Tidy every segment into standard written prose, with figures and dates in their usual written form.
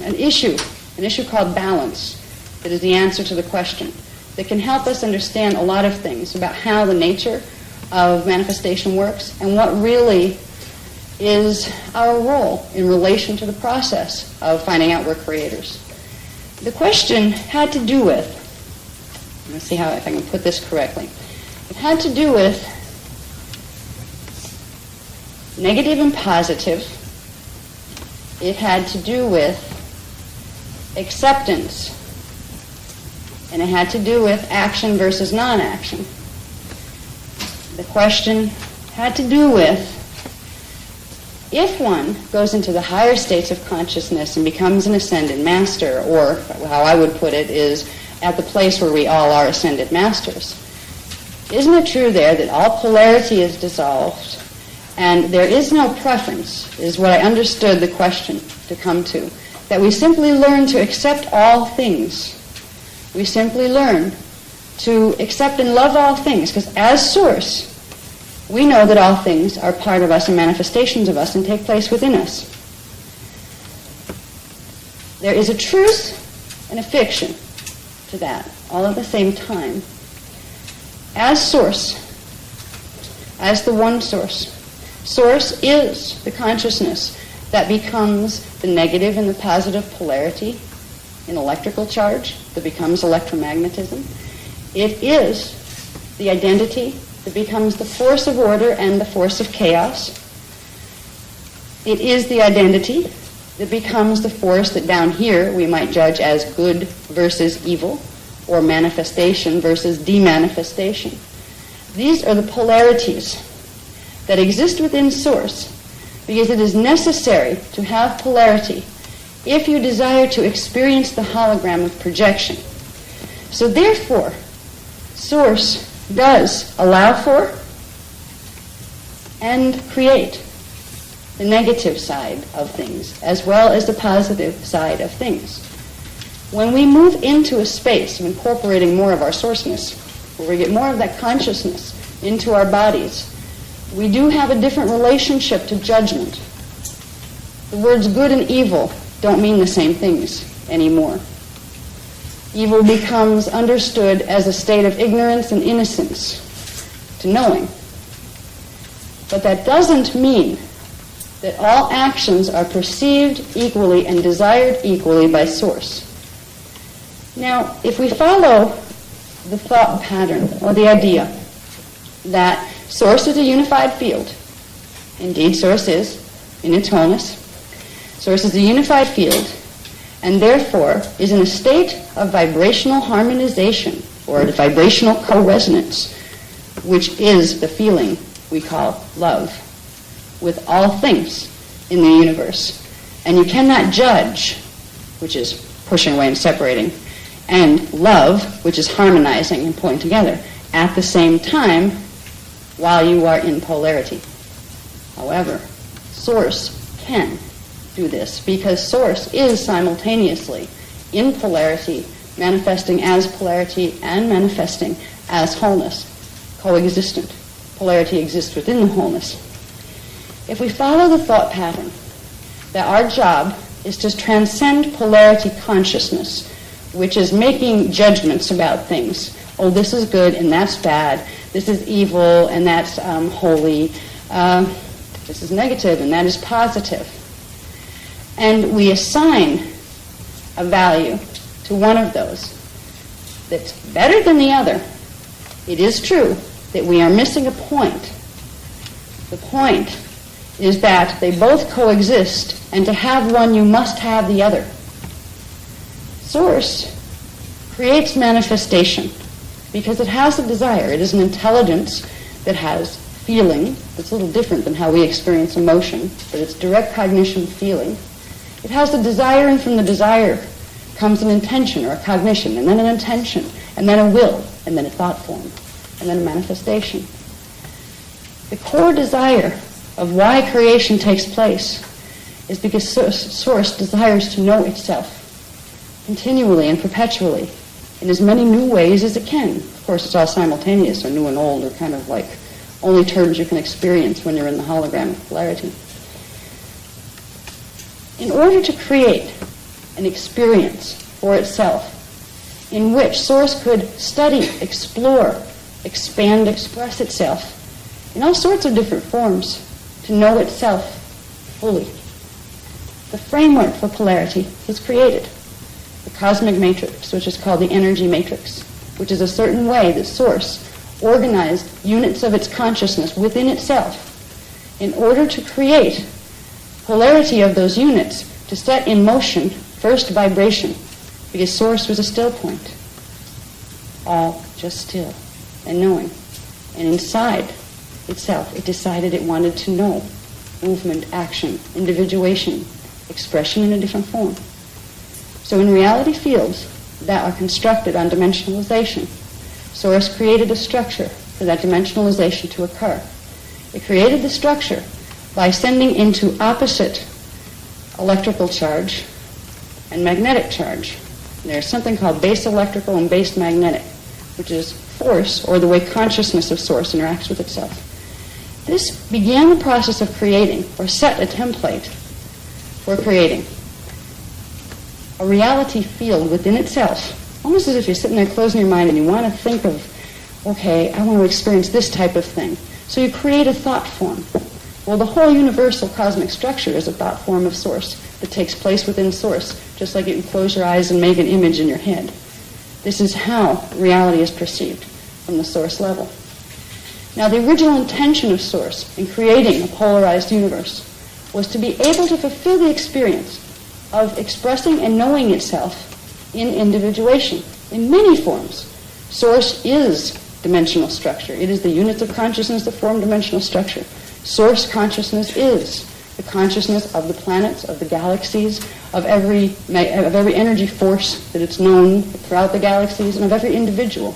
an issue called balance, that is the answer to the question, that can help us understand a lot of things about how the nature of manifestation works and what really is our role in relation to the process of finding out we're creators. The question had to do with, let's see if I can put this correctly. It had to do with negative and positive. It had to do with acceptance. And it had to do with action versus non-action. The question had to do with, if one goes into the higher states of consciousness and becomes an ascended master, or how I would put it is at the place where we all are ascended masters, isn't it true there that all polarity is dissolved and there is no preference, is what I understood the question to come to, that we simply learn to accept all things. We simply learn to accept and love all things, because as source, we know that all things are part of us and manifestations of us and take place within us. There is a truth and a fiction to that, all at the same time. As source, as the one source, source is the consciousness that becomes the negative and the positive polarity in electrical charge, that becomes electromagnetism. It is the identity that becomes the force of order and the force of chaos. It is the identity that becomes the force that down here we might judge as good versus evil, or manifestation versus demanifestation. These are the polarities that exist within Source, because it is necessary to have polarity if you desire to experience the hologram of projection. So therefore, Source does allow for and create the negative side of things as well as the positive side of things. When we move into a space of incorporating more of our sourceness, where we get more of that consciousness into our bodies, we do have a different relationship to judgment. The words good and evil don't mean the same things anymore. Evil becomes understood as a state of ignorance and innocence to knowing. But that doesn't mean that all actions are perceived equally and desired equally by Source. Now, if we follow the thought pattern or the idea that Source is a unified field, indeed Source is in its wholeness, Source is a unified field, and therefore is in a state of vibrational harmonization or vibrational co-resonance, which is the feeling we call love, with all things in the universe. And you cannot judge, which is pushing away and separating, and love, which is harmonizing and pulling together, at the same time while you are in polarity. However, Source can do this because Source is simultaneously in polarity, manifesting as polarity and manifesting as wholeness, coexistent. Polarity exists within the wholeness. If we follow the thought pattern that our job is to transcend polarity consciousness, which is making judgments about things. Oh, this is good and that's bad. This is evil and that's holy. This is negative and that is positive. And we assign a value to one of those that's better than the other. It is true that we are missing a point. The point is that they both coexist, and to have one you must have the other. Source creates manifestation because it has a desire. It is an intelligence that has feeling that's a little different than how we experience emotion, but it's direct cognition feeling. It has a desire, and from the desire comes an intention or a cognition, and then an intention, and then a will, and then a thought form, and then a manifestation. The core desire of why creation takes place is because Source desires to know itself continually and perpetually in as many new ways as it can. Of course, it's all simultaneous, so new and old are kind of like only terms you can experience when you're in the hologram of polarity. In order to create an experience for itself, in which Source could study, explore, expand, express itself in all sorts of different forms to know itself fully. The framework for polarity was created. The cosmic matrix, which is called the energy matrix, which is a certain way that Source organized units of its consciousness within itself in order to create polarity of those units to set in motion first vibration, because Source was a still point, all just still and knowing. And inside itself, it decided it wanted to know movement, action, individuation, expression in a different form. So in reality fields that are constructed on dimensionalization, Source created a structure for that dimensionalization to occur. It created the structure by sending into opposite electrical charge and magnetic charge. There's something called base electrical and base magnetic, which is force, or the way consciousness of Source interacts with itself. This began the process of creating, or set a template for creating a reality field within itself, almost as if you're sitting there closing your mind and you want to think of, okay, I want to experience this type of thing. So you create a thought form. Well, the whole universal cosmic structure is a thought form of Source that takes place within Source, just like you can close your eyes and make an image in your head. This is how reality is perceived from the Source level. Now, the original intention of Source in creating a polarized universe was to be able to fulfill the experience of expressing and knowing itself in individuation, in many forms. Source is dimensional structure. It is the units of consciousness that form dimensional structure. Source consciousness is the consciousness of the planets, of the galaxies, of every energy force that it's known throughout the galaxies, and of every individual.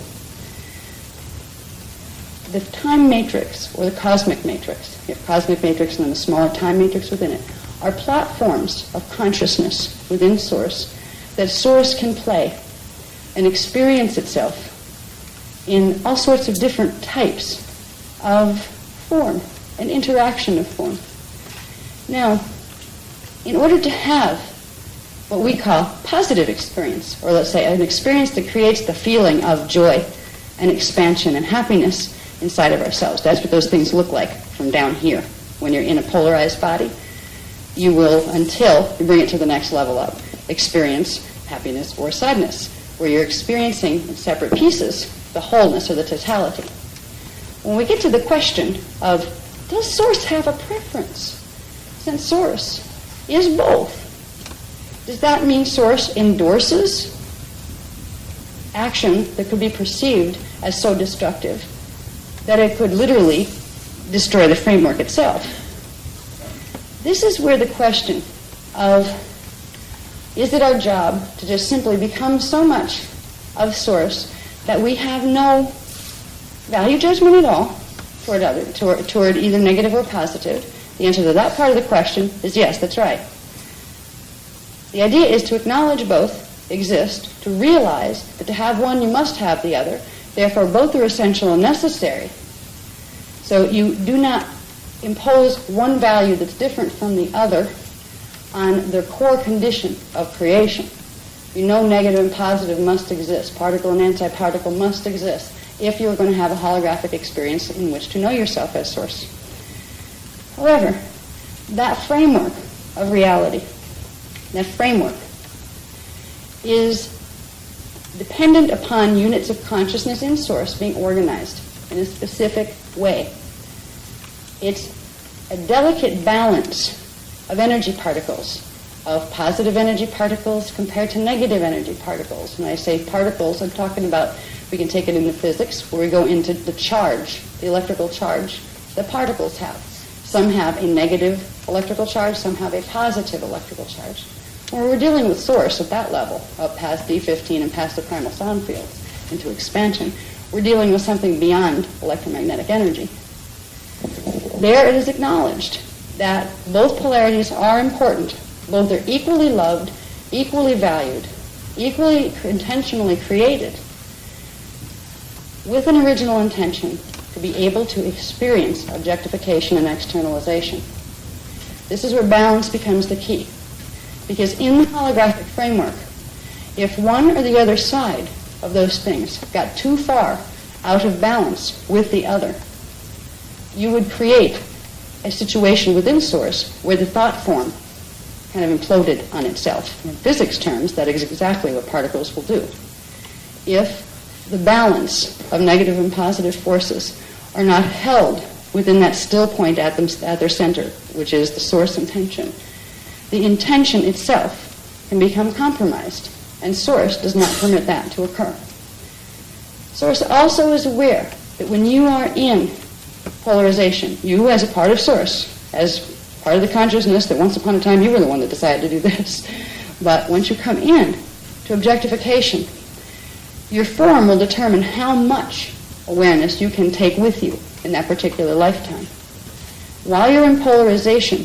The time matrix, or the cosmic matrix, you have cosmic matrix and then the smaller time matrix within it, are platforms of consciousness within Source that Source can play and experience itself in all sorts of different types of form and interaction of form. Now, in order to have what we call positive experience, or let's say an experience that creates the feeling of joy and expansion and happiness inside of ourselves, that's what those things look like from down here. When you're in a polarized body, you will, until you bring it to the next level up, experience happiness or sadness, where you're experiencing in separate pieces the wholeness or the totality. When we get to the question of, does Source have a preference? Since Source is both, does that mean Source endorses action that could be perceived as so destructive that it could literally destroy the framework itself? This is where the question of, is it our job to just simply become so much of Source that we have no value judgment at all toward either negative or positive? The answer to that part of the question is yes, that's right. The idea is to acknowledge both exist, to realize that to have one you must have the other, therefore both are essential and necessary. So you do not impose one value that's different from the other on the core condition of creation. You know negative and positive must exist. Particle and antiparticle must exist if you're going to have a holographic experience in which to know yourself as Source. However, that framework of reality, that framework is dependent upon units of consciousness in Source being organized in a specific way. It's a delicate balance of energy particles, of positive energy particles compared to negative energy particles. When I say particles, I'm talking about, we can take it into physics, where we go into the charge, the electrical charge that particles have. Some have a negative electrical charge, some have a positive electrical charge. When we're dealing with Source at that level, up past D15 and past the primal sound fields into expansion, we're dealing with something beyond electromagnetic energy. There it is acknowledged that both polarities are important. Both are equally loved, equally valued, equally intentionally created, with an original intention to be able to experience objectification and externalization. This is where balance becomes the key. Because in the holographic framework, if one or the other side of those things got too far out of balance with the other, you would create a situation within Source where the thought form kind of imploded on itself. In physics terms, that is exactly what particles will do. If the balance of negative and positive forces are not held within that still point at their center, which is the Source intention, the intention itself can become compromised, and Source does not permit that to occur. Source also is aware that when you are in polarization, you as a part of Source, as part of the consciousness that once upon a time you were the one that decided to do this, but once you come in to objectification, your form will determine how much awareness you can take with you in that particular lifetime. While you're in polarization,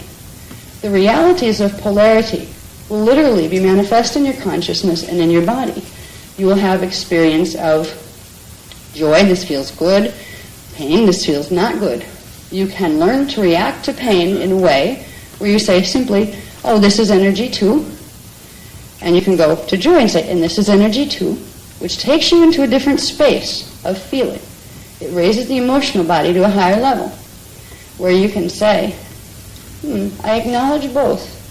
the realities of polarity will literally be manifest in your consciousness and in your body. You will have experience of joy, this feels good, pain, this feels not good. You can learn to react to pain in a way where you say simply, oh, this is energy too. And you can go to joy and say, and this is energy too, which takes you into a different space of feeling. It raises the emotional body to a higher level, where you can say, I acknowledge both.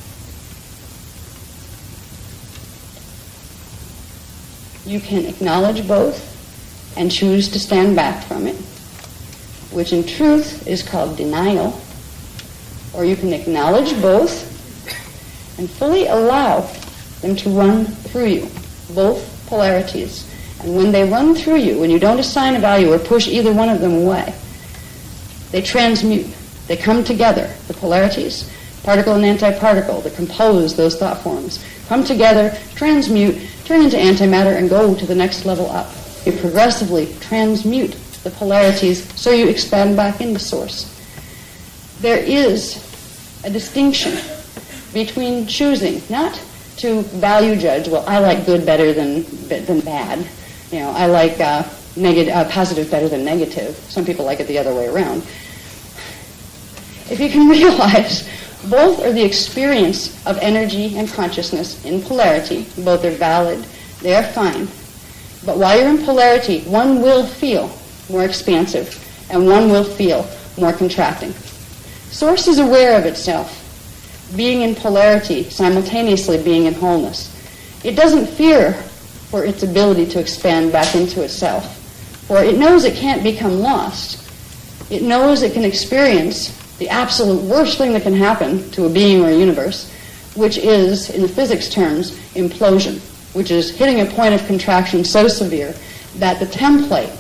You can acknowledge both and choose to stand back from it, which in truth is called denial. Or you can acknowledge both and fully allow them to run through you, both polarities. And when they run through you, when you don't assign a value or push either one of them away, they transmute. They come together. The polarities, particle and antiparticle, that compose those thought forms, come together, transmute, turn into antimatter, and go to the next level up. You progressively transmute the polarities so you expand back into Source. There is a distinction between choosing not to value judge, well, I like good better than bad. You know, I like positive better than negative. Some people like it the other way around. If you can realize both are the experience of energy and consciousness in polarity, both are valid, they are fine. But while you're in polarity, one will feel more expansive and one will feel more contracting. Source is aware of itself, being in polarity, simultaneously being in wholeness. It doesn't fear for its ability to expand back into itself, for it knows it can't become lost. It knows it can experience the absolute worst thing that can happen to a being or a universe, which is, in the physics terms, implosion, which is hitting a point of contraction so severe that the template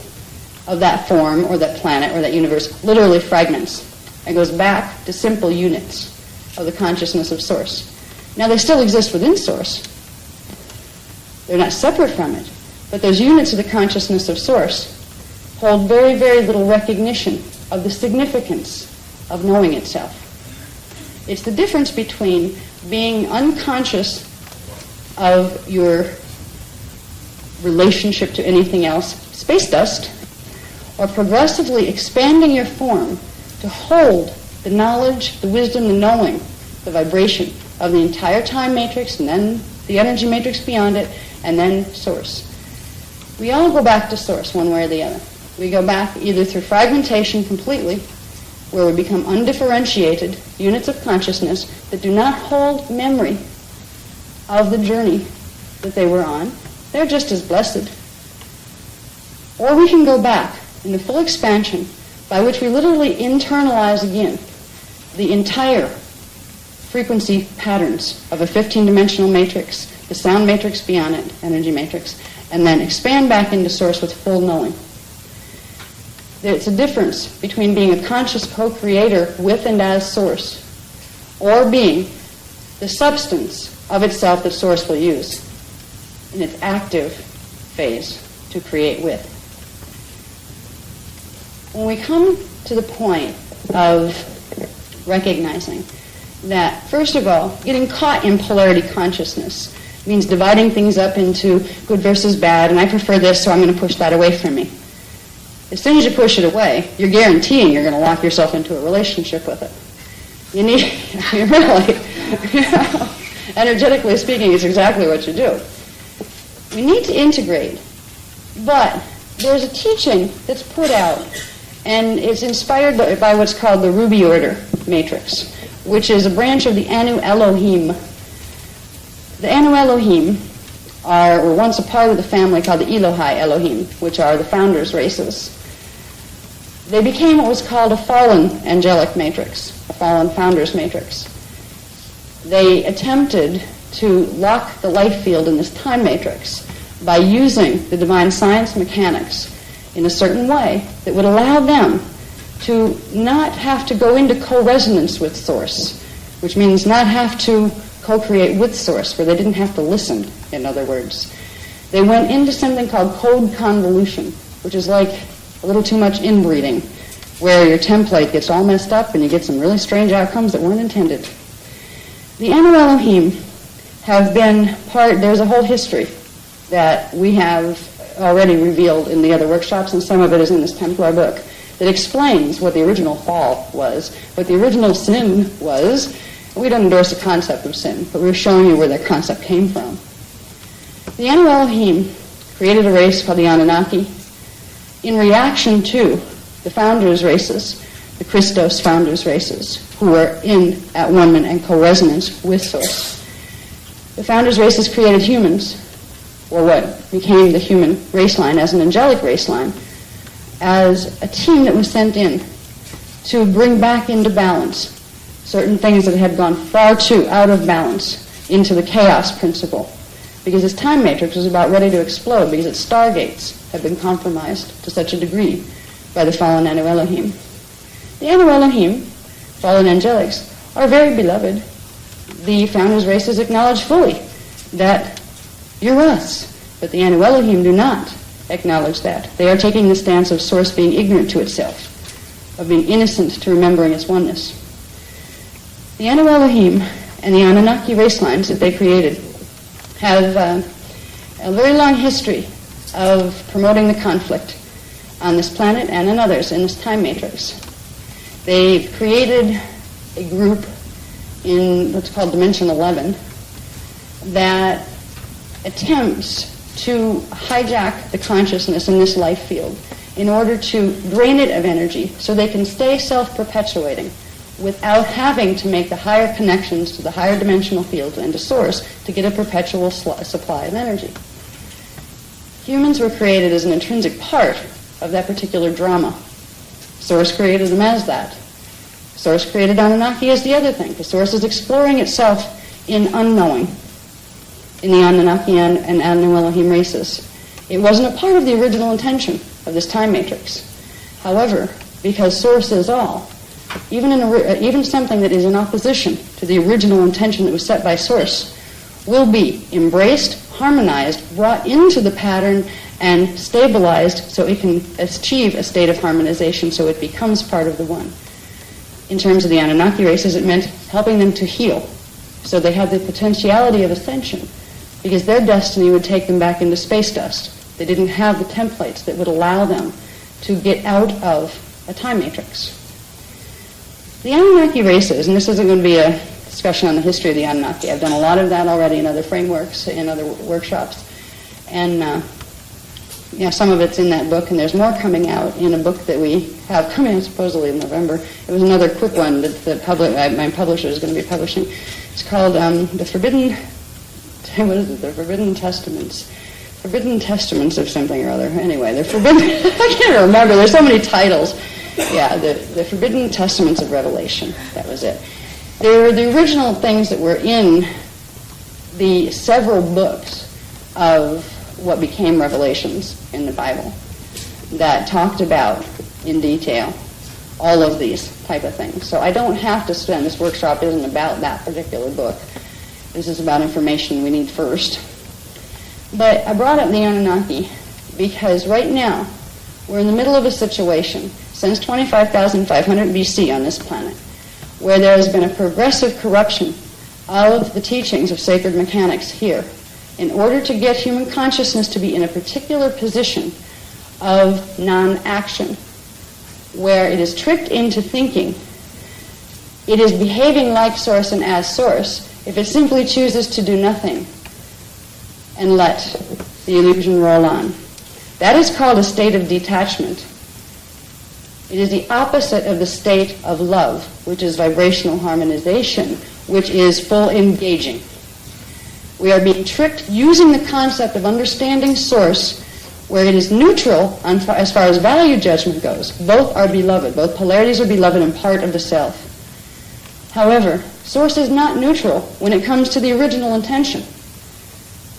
of that form or that planet or that universe literally fragments and goes back to simple units of the consciousness of Source. Now, they still exist within Source. They're not separate from it, but those units of the consciousness of Source hold very, very little recognition of the significance of knowing itself. It's the difference between being unconscious of your relationship to anything else, space dust, or progressively expanding your form to hold the knowledge, the wisdom, the knowing, the vibration of the entire time matrix, and then the energy matrix beyond it, and then Source. We all go back to Source one way or the other. We go back either through fragmentation completely, where we become undifferentiated units of consciousness that do not hold memory of the journey that they were on. They're just as blessed. Or we can go back in the full expansion by which we literally internalize again the entire frequency patterns of a 15-dimensional matrix, the sound matrix beyond it, energy matrix, and then expand back into Source with full knowing. There's a difference between being a conscious co-creator with and as Source, or being the substance of itself that Source will use in its active phase to create with. When we come to the point of recognizing that, first of all, getting caught in polarity consciousness means dividing things up into good versus bad, and I prefer this, so I'm going to push that away from me. As soon as you push it away, you're guaranteeing you're going to lock yourself into a relationship with it. You need, really, Energetically speaking, it's exactly what you do. We need to integrate, but there's a teaching that's put out, and it's inspired by what's called the Ruby Order Matrix, which is a branch of the Anu Elohim. The Anu Elohim were once a part of the family called the Elohai Elohim, which are the founders' races. They became what was called a fallen angelic matrix, a fallen founders' matrix. They attempted to lock the life field in this time matrix by using the divine science mechanics in a certain way that would allow them to not have to go into co-resonance with Source, which means not have to co-create with Source, where they didn't have to listen, in other words. They went into something called code convolution, which is like a little too much inbreeding, where your template gets all messed up and you get some really strange outcomes that weren't intended. The Anu Elohim have been there's a whole history that we have already revealed in the other workshops, and some of it is in this Templar book, that explains what the original fall was, what the original sin was. We don't endorse the concept of sin, but we're showing you where that concept came from. The Anu Elohim created a race called the Anunnaki in reaction to the founders' races, the Christos founders' races, who were at one and co-resonance with Source. The founders' races created humans, or what became the human race line as an angelic race line, as a team that was sent in to bring back into balance certain things that had gone far too out of balance into the chaos principle. Because this time matrix was about ready to explode because its stargates had been compromised to such a degree by the fallen Anu Elohim. The Anu Elohim, fallen angelics, are very beloved. The founders' races acknowledge fully that you're us, but the Anu Elohim do not acknowledge that. They are taking the stance of Source being ignorant to itself, of being innocent to remembering its oneness. The Anu Elohim and the Anunnaki race lines that they created have a very long history of promoting the conflict on this planet and in others in this time matrix. They've created a group in what's called Dimension 11 that attempts to hijack the consciousness in this life field in order to drain it of energy so they can stay self-perpetuating without having to make the higher connections to the higher dimensional fields and to Source to get a perpetual supply of energy. Humans were created as an intrinsic part of that particular drama. Source created them as that. Source created Anunnaki as the other thing, because Source is exploring itself in unknowing in the Anunnaki and Anu Elohim races. It wasn't a part of the original intention of this time matrix. However, because Source is all, even something that is in opposition to the original intention that was set by Source will be embraced, harmonized, brought into the pattern, and stabilized so it can achieve a state of harmonization so it becomes part of the one. In terms of the Anunnaki races, it meant helping them to heal. So they had the potentiality of ascension because their destiny would take them back into space dust. They didn't have the templates that would allow them to get out of a time matrix. The Anunnaki races, and this isn't going to be a discussion on the history of the Anunnaki. I've done a lot of that already in other frameworks, in other workshops. And some of it's in that book, and there's more coming out in a book that we have coming out supposedly in November. It was another quick one that my publisher is going to be publishing. It's called The Forbidden Testaments. Forbidden Testaments of something or other. Anyway, they're forbidden. I can't remember. There's so many titles. Yeah, the Forbidden Testaments of Revelation. That was it. They were the original things that were in the several books of what became Revelations in the Bible that talked about in detail all of these type of things. So I don't have to spend, this workshop isn't about that particular book. This is about information we need first. But I brought up the Anunnaki because right now we're in the middle of a situation since 25,500 BC on this planet where there has been a progressive corruption of the teachings of sacred mechanics here in order to get human consciousness to be in a particular position of non-action, where it is tricked into thinking it is behaving like Source and as Source if it simply chooses to do nothing and let the illusion roll on. That is called a state of detachment. It is the opposite of the state of love, which is vibrational harmonization, which is full engaging. We are being tricked using the concept of understanding source, where it is neutral as far as value judgment goes. Both are beloved. Both polarities are beloved and part of the self. However, source is not neutral when it comes to the original intention.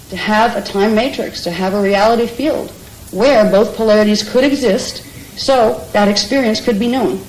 To have a time matrix, to have a reality field where both polarities could exist, so that experience could be known.